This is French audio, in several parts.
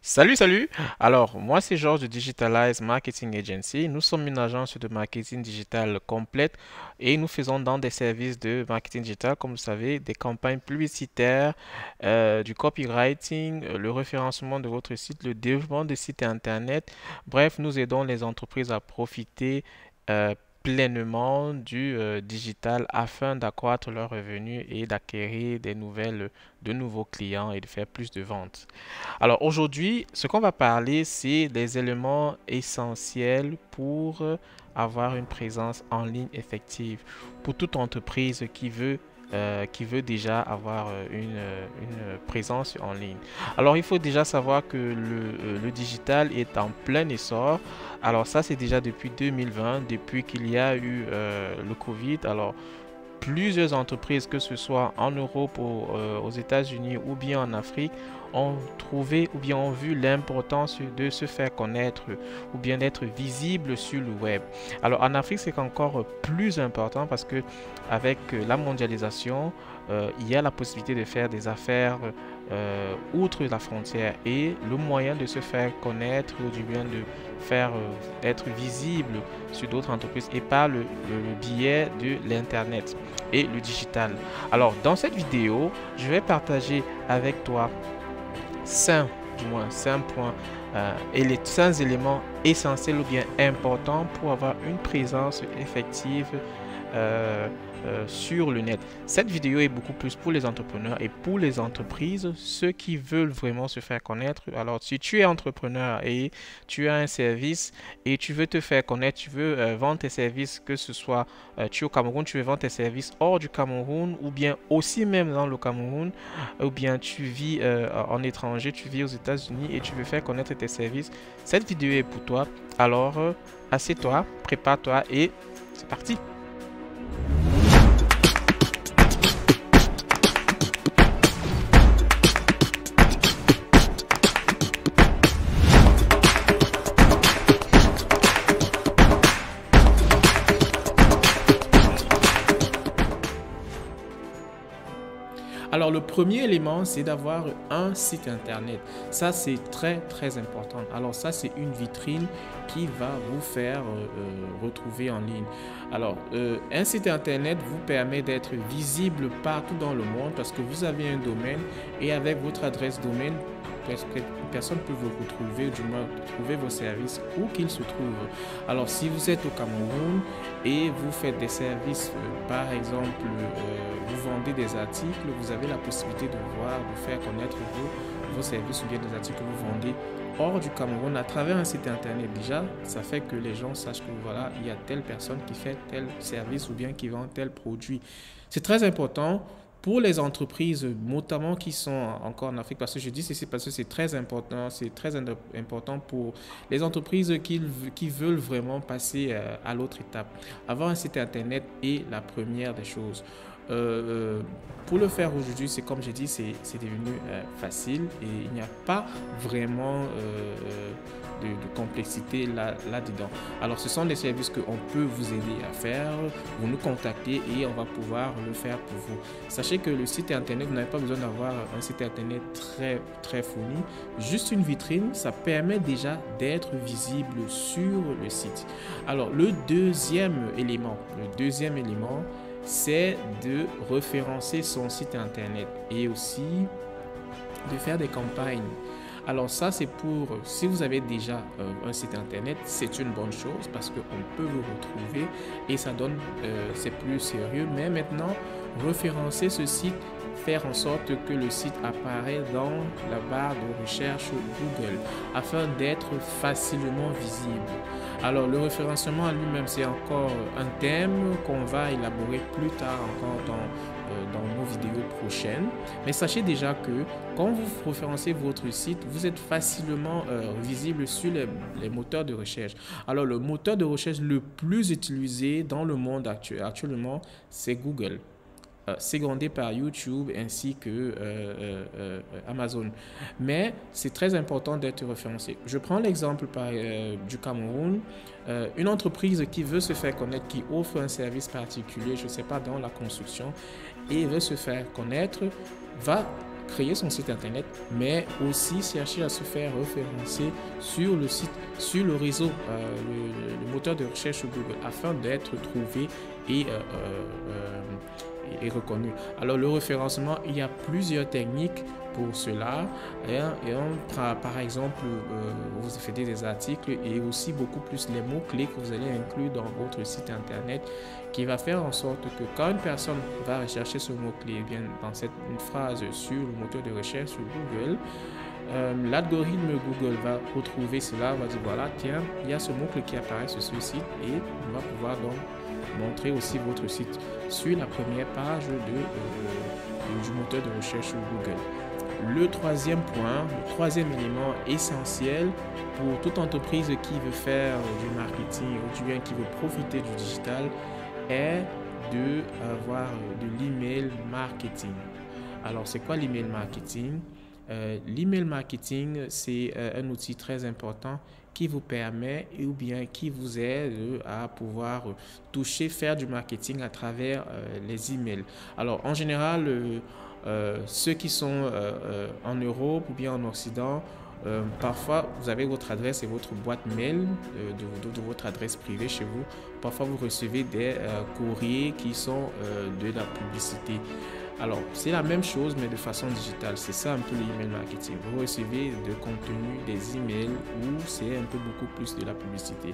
Salut! Alors, moi, c'est Georges de Digitalize Marketing Agency. Nous sommes une agence de marketing digital complète et nous faisons dans des services de marketing digital, comme vous savez, des campagnes publicitaires, du copywriting, le référencement de votre site, le développement de sites internet. Bref, nous aidons les entreprises à profiter euh, pleinement du digital afin d'accroître leurs revenus et d'acquérir de nouveaux clients et de faire plus de ventes. Alors aujourd'hui, ce qu'on va parler, c'est des éléments essentiels pour avoir une présence en ligne effective pour toute entreprise qui veut déjà avoir une présence en ligne. Alors il faut déjà savoir que le digital est en plein essor. Alors ça, c'est déjà depuis 2020, depuis qu'il y a eu le Covid. Alors plusieurs entreprises, que ce soit en Europe ou aux États-Unis ou bien en Afrique, ont trouvé ou bien ont vu l'importance de se faire connaître ou bien d'être visible sur le web. Alors en Afrique, c'est encore plus important parce que avec la mondialisation, il y a la possibilité de faire des affaires outre la frontière et le moyen de se faire connaître ou du bien de faire être visible sur d'autres entreprises et par le biais de l'internet et le digital. Alors dans cette vidéo, je vais partager avec toi 5 points et les 5 éléments essentiels ou bien importants pour avoir une présence effective sur le net. Cette vidéo est beaucoup plus pour les entrepreneurs et pour les entreprises, ceux qui veulent vraiment se faire connaître. Alors, si tu es entrepreneur et tu as un service et tu veux te faire connaître, tu veux vendre tes services, que ce soit tu es au Cameroun, tu veux vendre tes services hors du Cameroun ou bien aussi même dans le Cameroun, ou bien tu vis en étranger, tu vis aux États-Unis et tu veux faire connaître tes services, cette vidéo est pour toi. Alors, assieds-toi, prépare-toi et c'est parti! Alors, le premier élément, c'est d'avoir un site internet. Ça, c'est très important. Alors, ça, c'est une vitrine qui va vous faire retrouver en ligne. Alors, un site internet vous permet d'être visible partout dans le monde parce que vous avez un domaine et avec votre adresse domaine, personne peut vous retrouver, du moins trouver vos services où qu'ils se trouvent. Alors, si vous êtes au Cameroun et vous faites des services, par exemple, vous vendez des articles, vous avez la possibilité de faire connaître vos services ou bien des articles que vous vendez hors du Cameroun à travers un site internet. Déjà, ça fait que les gens sachent que voilà, il y a telle personne qui fait tel service ou bien qui vend tel produit. C'est très important pour les entreprises, notamment qui sont encore en Afrique, parce que je dis ceci parce que c'est très important pour les entreprises qui veulent vraiment passer à l'autre étape. Avoir un site internet est la première des choses. Pour le faire aujourd'hui, c'est comme j'ai dit, c'est devenu facile et il n'y a pas vraiment de complexité là-dedans. Alors, ce sont des services qu'on peut vous aider à faire. Vous nous contactez et on va pouvoir le faire pour vous. Sachez que le site internet, vous n'avez pas besoin d'avoir un site internet très fourni. Juste une vitrine, ça permet déjà d'être visible sur le site. Alors, le deuxième élément, c'est de référencer son site internet et aussi de faire des campagnes. Alors ça, c'est pour, si vous avez déjà un site internet, c'est une bonne chose parce qu'on peut vous retrouver et ça donne, c'est plus sérieux. Mais maintenant, référencer ce site, faire en sorte que le site apparaît dans la barre de recherche Google afin d'être facilement visible. Alors le référencement en lui-même, c'est encore un thème qu'on va élaborer plus tard encore dans nos vidéos prochaines. Mais sachez déjà que quand vous référencez votre site, vous êtes facilement visible sur les moteurs de recherche. Alors le moteur de recherche le plus utilisé dans le monde actuellement, c'est Google. secondé par YouTube ainsi que Amazon. Mais c'est très important d'être référencé. Je prends l'exemple du Cameroun. Une entreprise qui veut se faire connaître, qui offre un service particulier, je ne sais pas, dans la construction, et veut se faire connaître, va créer son site internet, mais aussi chercher à se faire référencer sur le site, sur le réseau, le moteur de recherche Google, afin d'être trouvé et reconnu. Alors le référencement, il y a plusieurs techniques pour cela, et on prend par exemple, vous faites des articles et aussi beaucoup plus les mots-clés que vous allez inclure dans votre site internet, qui va faire en sorte que quand une personne va rechercher ce mot-clé bien dans une phrase sur le moteur de recherche sur Google, l'algorithme Google va retrouver cela, va dire voilà, tiens, il y a ce mot-clé qui apparaît sur ce site, et on va pouvoir donc montrer aussi votre site sur la première page du moteur de recherche sur Google. Le troisième point, le troisième élément essentiel pour toute entreprise qui veut faire du marketing ou bien qui veut profiter du digital est d'avoir de l'email marketing. Alors, c'est quoi l'email marketing? L'email marketing, c'est un outil très important qui vous permet ou bien qui vous aide à pouvoir toucher, faire du marketing à travers les emails. Alors, en général, ceux qui sont en Europe ou bien en Occident, parfois vous avez votre adresse et votre boîte mail de votre adresse privée chez vous. Parfois vous recevez des courriers qui sont de la publicité. Alors c'est la même chose mais de façon digitale. C'est ça un peu l'email marketing. Vous recevez de contenu, des emails où c'est un peu beaucoup plus de la publicité.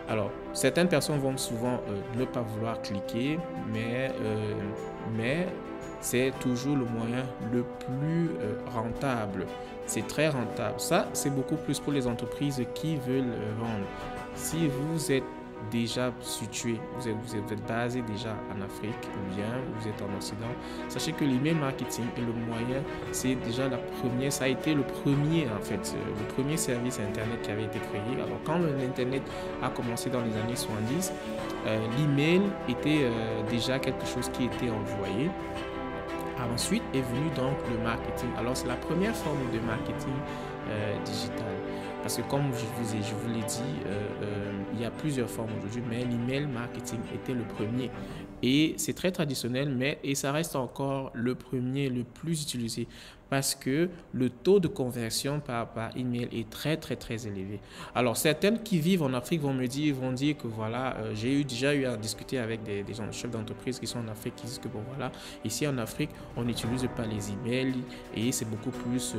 Alors certaines personnes vont souvent ne pas vouloir cliquer, mais c'est toujours le moyen le plus rentable. C'est très rentable. Ça, c'est beaucoup plus pour les entreprises qui veulent vendre. Si vous êtes déjà situé, vous êtes basé déjà en Afrique ou bien vous êtes en Occident, sachez que l'email marketing est le moyen, c'est déjà la première, ça a été le premier en fait, le premier service internet qui avait été créé. Alors quand l'internet a commencé dans les années 70, l'email était déjà quelque chose qui était envoyé. Ensuite est venu donc le marketing. Alors c'est la première forme de marketing digital. Parce que comme je vous l'ai dit, il y a plusieurs formes aujourd'hui, mais l'email marketing était le premier. Et c'est très traditionnel, et ça reste encore le premier, le plus utilisé. Parce que le taux de conversion par email est très élevé. Alors certaines qui vivent en Afrique vont dire que voilà, j'ai déjà eu à discuter avec des chefs d'entreprise qui sont en Afrique qui disent que bon voilà, ici en Afrique on n'utilise pas les emails et c'est beaucoup plus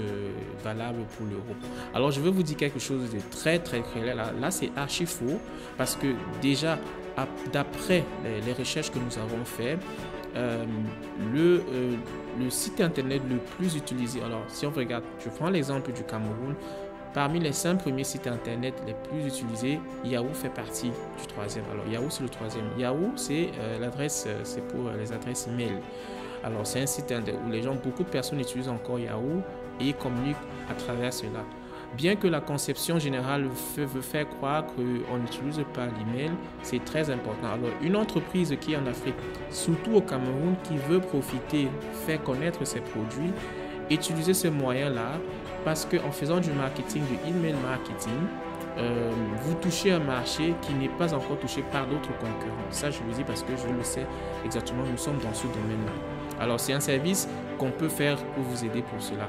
valable pour l'Europe. Alors je vais vous dire quelque chose de très clair. Là c'est archi faux parce que déjà d'après les recherches que nous avons faites, le site internet le plus utilisé, alors si on regarde, je prends l'exemple du Cameroun, parmi les 5 premiers sites internet les plus utilisés, Yahoo fait partie du troisième. Alors Yahoo c'est le troisième. Yahoo c'est l'adresse, c'est pour les adresses email. Alors c'est un site internet où beaucoup de personnes utilisent encore Yahoo et communiquent à travers cela. Bien que la conception générale veut faire croire qu'on n'utilise pas l'email, c'est très important. Alors, une entreprise qui est en Afrique, surtout au Cameroun, qui veut profiter, faire connaître ses produits, utiliser ces moyens-là, parce qu'en faisant du marketing, du email marketing, vous touchez un marché qui n'est pas encore touché par d'autres concurrents. Ça, je le dis parce que je le sais exactement, nous sommes dans ce domaine-là. Alors, c'est un service qu'on peut faire pour vous aider pour cela.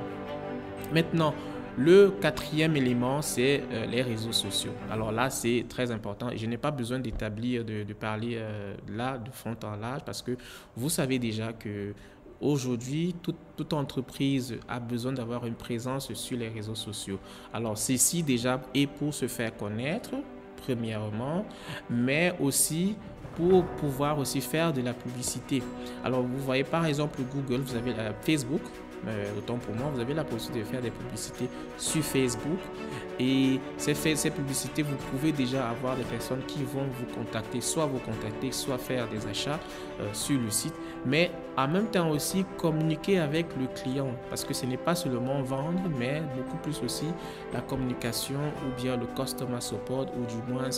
Maintenant, le quatrième élément, c'est les réseaux sociaux. Alors là, c'est très important et je n'ai pas besoin d'établir, de parler là de fond en large parce que vous savez déjà que aujourd'hui, toute entreprise a besoin d'avoir une présence sur les réseaux sociaux. Alors ceci déjà est pour se faire connaître, premièrement, mais aussi pour pouvoir aussi faire de la publicité. Alors vous voyez par exemple Google, vous avez Facebook. Autant pour moi, vous avez la possibilité de faire des publicités sur Facebook et ces publicités, vous pouvez déjà avoir des personnes qui vont vous contacter, soit faire des achats sur le site, mais en même temps aussi communiquer avec le client parce que ce n'est pas seulement vendre, mais beaucoup plus aussi la communication ou bien le customer support ou du moins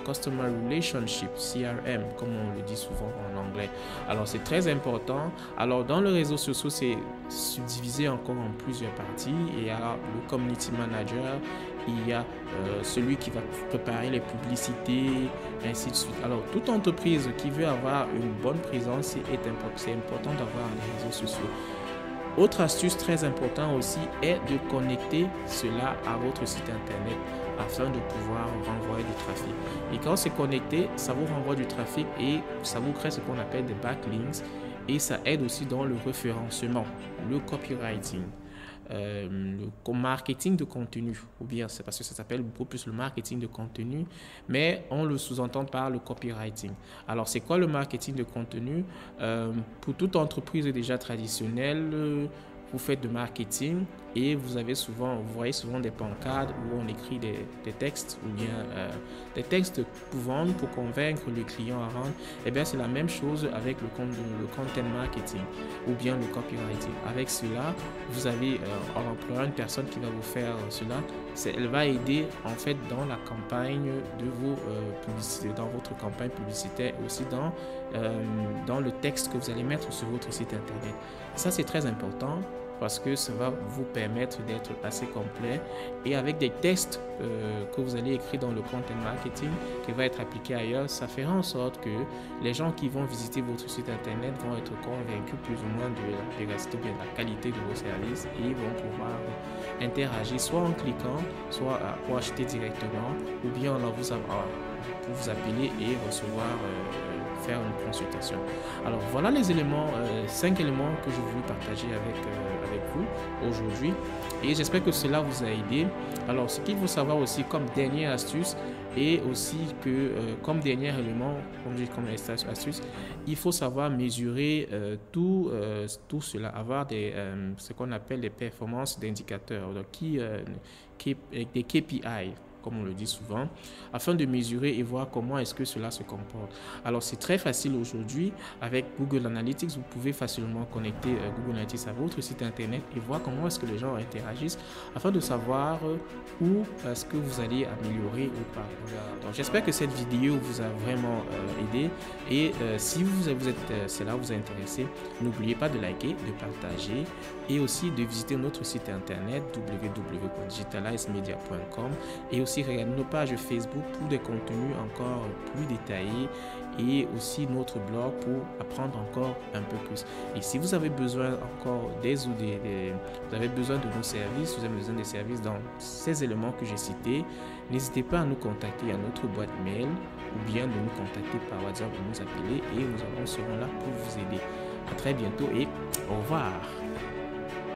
Customer Relationship, CRM, comme on le dit souvent en anglais. Alors, c'est très important. Alors, dans les réseaux sociaux, c'est subdivisé encore en plusieurs parties. Il y a le Community Manager, il y a celui qui va préparer les publicités, ainsi de suite. Alors, toute entreprise qui veut avoir une bonne présence, c'est important d'avoir les réseaux sociaux. Autre astuce très importante aussi est de connecter cela à votre site internet afin de pouvoir renvoyer du trafic. Et quand c'est connecté, ça vous renvoie du trafic et ça vous crée ce qu'on appelle des backlinks et ça aide aussi dans le référencement, le copywriting. Le marketing de contenu, ou bien c'est parce que ça s'appelle beaucoup plus le marketing de contenu, mais on le sous-entend par le copywriting. Alors, c'est quoi le marketing de contenu? Pour toute entreprise déjà traditionnelle, vous faites du marketing et vous voyez souvent des pancartes où on écrit des textes ou bien des textes pour vendre, pour convaincre le client à vendre. Et bien, c'est la même chose avec le content marketing ou bien le copywriting. Avec cela, vous avez en employant une personne qui va vous faire cela. Elle va aider en fait dans la campagne de vos publicités, dans votre campagne publicitaire, aussi dans le texte que vous allez mettre sur votre site internet. Ça, c'est très important parce que ça va vous permettre d'être assez complet et avec des textes que vous allez écrire dans le content marketing qui va être appliqué ailleurs, ça fera en sorte que les gens qui vont visiter votre site internet vont être convaincus plus ou moins de la véracité, de la qualité de vos services et vont pouvoir interagir soit en cliquant, soit pour acheter directement ou bien pour vous appeler et recevoir faire une consultation. Alors voilà les éléments, 5 éléments que je voulais partager avec vous aujourd'hui et j'espère que cela vous a aidé. Alors ce qu'il faut savoir aussi comme dernière astuce et aussi que comme dernier élément, comme astuce, il faut savoir mesurer tout cela, avoir ce qu'on appelle des performances d'indicateurs, des KPI. Comme on le dit souvent, afin de mesurer et voir comment est-ce que cela se comporte. Alors, c'est très facile aujourd'hui. Avec Google Analytics, vous pouvez facilement connecter Google Analytics à votre site internet et voir comment est-ce que les gens interagissent afin de savoir où est-ce que vous allez améliorer ou pas. Donc, j'espère que cette vidéo vous a vraiment aidé et si cela vous a intéressé, n'oubliez pas de liker, de partager et aussi de visiter notre site internet www.digitalizemedia.com et aussi regarder nos pages Facebook pour des contenus encore plus détaillés et aussi notre blog pour apprendre encore un peu plus. Et si vous avez besoin encore vous avez besoin de nos services, vous avez besoin des services dans ces éléments que j'ai cités, n'hésitez pas à nous contacter à notre boîte mail ou bien de nous contacter par WhatsApp ou nous appeler et nous serons là pour vous aider. À très bientôt et au revoir.